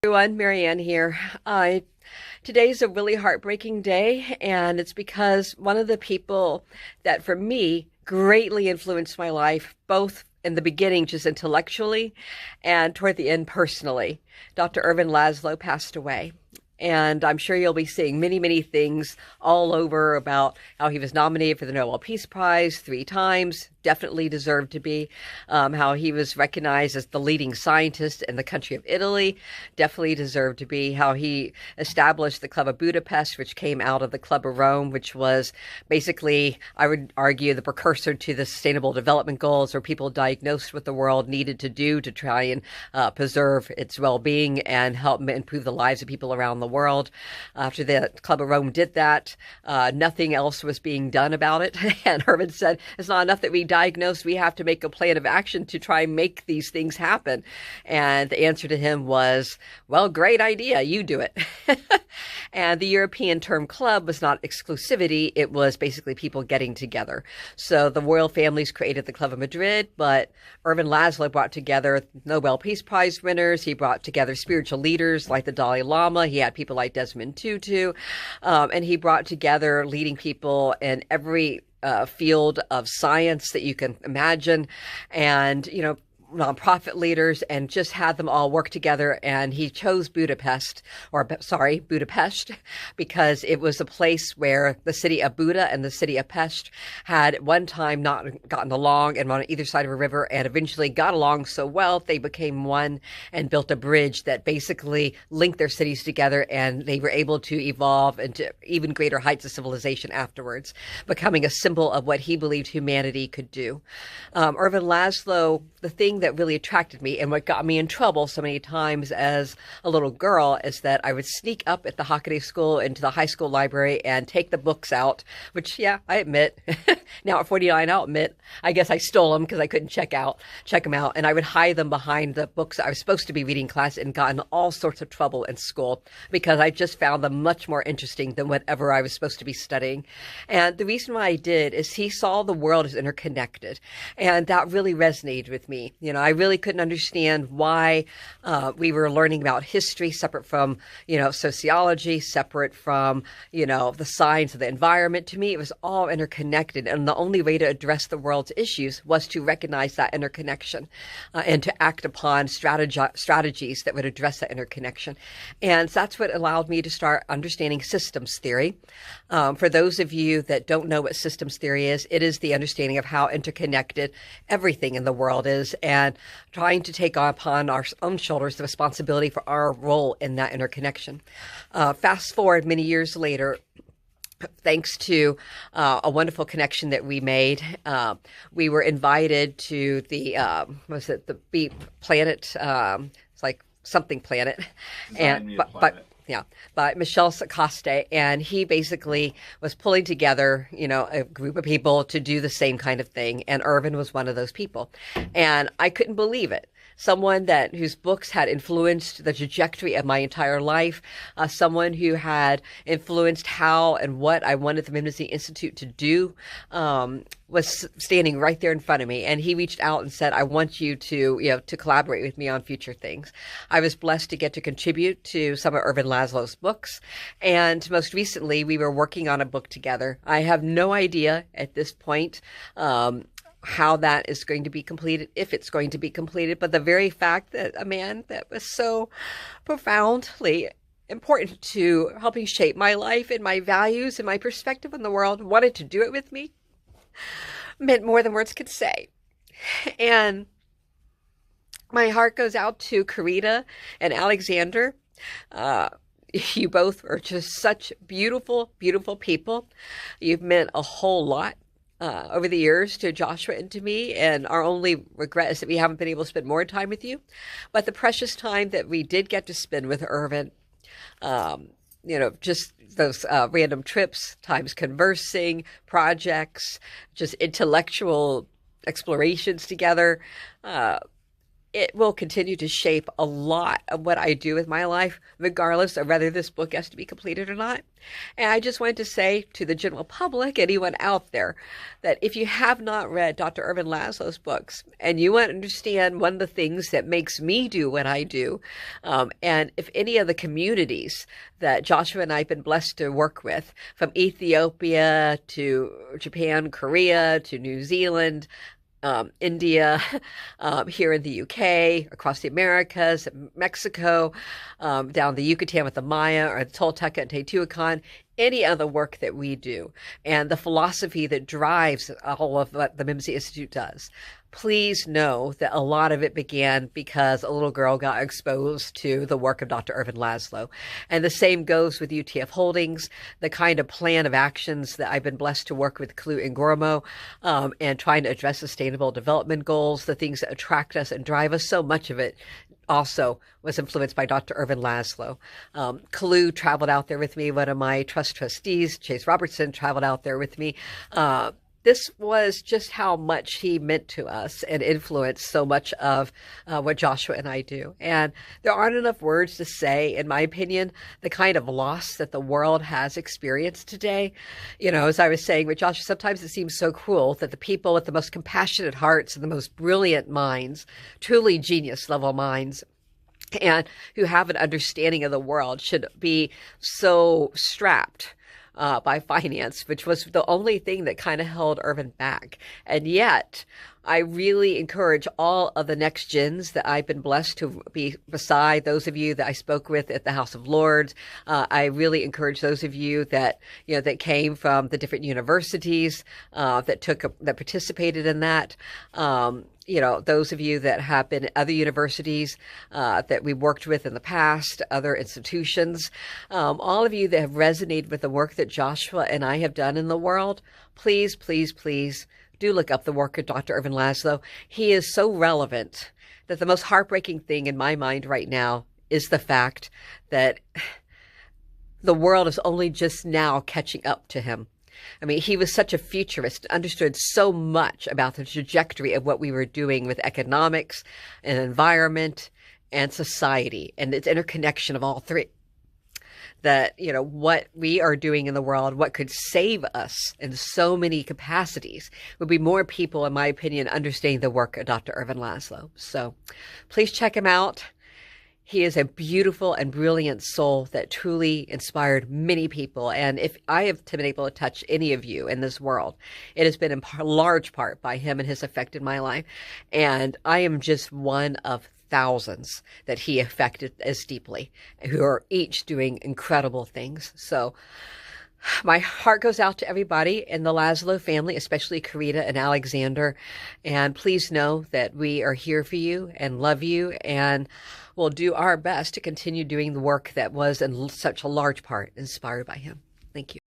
Everyone, Marianne here. Today's a really heartbreaking day, and it's because one of the people that, for me, greatly influenced my life, both in the beginning, just intellectually, and toward the end, personally, Dr. Ervin Laszlo passed away. And I'm sure you'll be seeing many, many things all over about how he was nominated for the Nobel Peace Prize 3 times, definitely deserved to be, how he was recognized as the leading scientist in the country of Italy, definitely deserved to be, how he established the Club of Budapest, which came out of the Club of Rome, which was basically, I would argue, the precursor to the Sustainable Development Goals, where people diagnosed what the world needed to do to try and preserve its well-being and help improve the lives of people around the world. After the Club of Rome did that, nothing else was being done about it. And Ervin said, it's not enough that we diagnosed, we have to make a plan of action to try and make these things happen. And the answer to him was, well, great idea, you do it. And the European term club was not exclusivity, it was basically people getting together. So the royal families created the Club of Madrid, but Ervin Laszlo brought together Nobel Peace Prize winners, he brought together spiritual leaders like the Dalai Lama, he had people like Desmond Tutu, and he brought together leading people in every field of science that you can imagine, and, nonprofit leaders, and just had them all work together. And he chose Budapest, because it was a place where the city of Buda and the city of Pest had at one time not gotten along and were on either side of a river, and eventually got along so well they became one and built a bridge that basically linked their cities together, and they were able to evolve into even greater heights of civilization afterwards, becoming a symbol of what he believed humanity could do. Ervin Laszlo, the thing that really attracted me and what got me in trouble so many times as a little girl is that I would sneak up at the Hockaday School into the high school library and take the books out, which, yeah, I admit, now at 49, I'll admit, I guess I stole them because I couldn't check them out. And I would hide them behind the books I was supposed to be reading class, and got in all sorts of trouble in school because I just found them much more interesting than whatever I was supposed to be studying. And the reason why I did is he saw the world as interconnected, and that really resonated with me. I really couldn't understand why we were learning about history separate from, sociology, separate from, the science of the environment. To me, it was all interconnected. And the only way to address the world's issues was to recognize that interconnection and to act upon strategies that would address that interconnection. And that's what allowed me to start understanding systems theory. For those of you that don't know what systems theory is, it is the understanding of how interconnected everything in the world is, and trying to take upon our own shoulders the responsibility for our role in that interconnection. Fast forward many years later, thanks to a wonderful connection that we made, we were invited to the Beep Planet, it's like something planet, by Michel Sacoste, and he basically was pulling together, a group of people to do the same kind of thing, and Ervin was one of those people, and I couldn't believe it. Someone whose books had influenced the trajectory of my entire life, someone who had influenced how and what I wanted the Mimnesy Institute to do, was standing right there in front of me. And he reached out and said, I want you to collaborate with me on future things. I was blessed to get to contribute to some of Ervin Laszlo's books. And most recently, we were working on a book together. I have no idea at this point, how that is going to be completed, if it's going to be completed. But the very fact that a man that was so profoundly important to helping shape my life and my values and my perspective on the world wanted to do it with me meant more than words could say. And my heart goes out to Karita and Alexander. You both are just such beautiful, beautiful people. You've meant a whole lot over the years to Joshua and to me, and our only regret is that we haven't been able to spend more time with you. But the precious time that we did get to spend with Ervin, just those random trips, times conversing, projects, just intellectual explorations together, it will continue to shape a lot of what I do with my life, regardless of whether this book has to be completed or not. And I just wanted to say to the general public, anyone out there, that if you have not read Dr. Ervin Laszlo's books and you want to understand one of the things that makes me do what I do, and if any of the communities that Joshua and I have been blessed to work with, from Ethiopia to Japan, Korea to New Zealand, India, here in the UK, across the Americas, Mexico, down the Yucatan with the Maya, or the Tolteca and Teotihuacan, any other work that we do, and the philosophy that drives all of what the Mimsy Institute does. Please know that a lot of it began because a little girl got exposed to the work of Dr. Ervin Laszlo. And the same goes with UTF Holdings, the kind of plan of actions that I've been blessed to work with Clue and Gormo, and trying to address sustainable development goals, the things that attract us and drive us. So much of it also was influenced by Dr. Ervin Laszlo. Clue traveled out there with me. One of my trust trustees, Chase Robertson, traveled out there with me. This was just how much he meant to us and influenced so much of what Joshua and I do. And there aren't enough words to say, in my opinion, the kind of loss that the world has experienced today. You know, as I was saying with Joshua, sometimes it seems so cruel that the people with the most compassionate hearts and the most brilliant minds, truly genius level minds, and who have an understanding of the world should be so strapped by finance, which was the only thing that kind of held Ervin back. And yet, I really encourage all of the next gens that I've been blessed to be beside those of you that I spoke with at the House of Lords. I really encourage those of you that, you know, that came from the different universities, that participated in that. You know, those of you that have been at other universities that we worked with in the past, other institutions, all of you that have resonated with the work that Joshua and I have done in the world, please, please, please do look up the work of Dr. Ervin Laszlo. He is so relevant that the most heartbreaking thing in my mind right now is the fact that the world is only just now catching up to him. I mean, he was such a futurist, understood so much about the trajectory of what we were doing with economics and environment and society and its interconnection of all three. That, you know, what we are doing in the world, what could save us in so many capacities, would be more people, in my opinion, understanding the work of Dr. Ervin Laszlo. So please check him out. He is a beautiful and brilliant soul that truly inspired many people. And if I have been able to touch any of you in this world, it has been in large part by him and his effect in my life. And I am just one of thousands that he affected as deeply, who are each doing incredible things. So my heart goes out to everybody in the Laszlo family, especially Karita and Alexander. And please know that we are here for you and love you, and we'll do our best to continue doing the work that was in such a large part inspired by him. Thank you.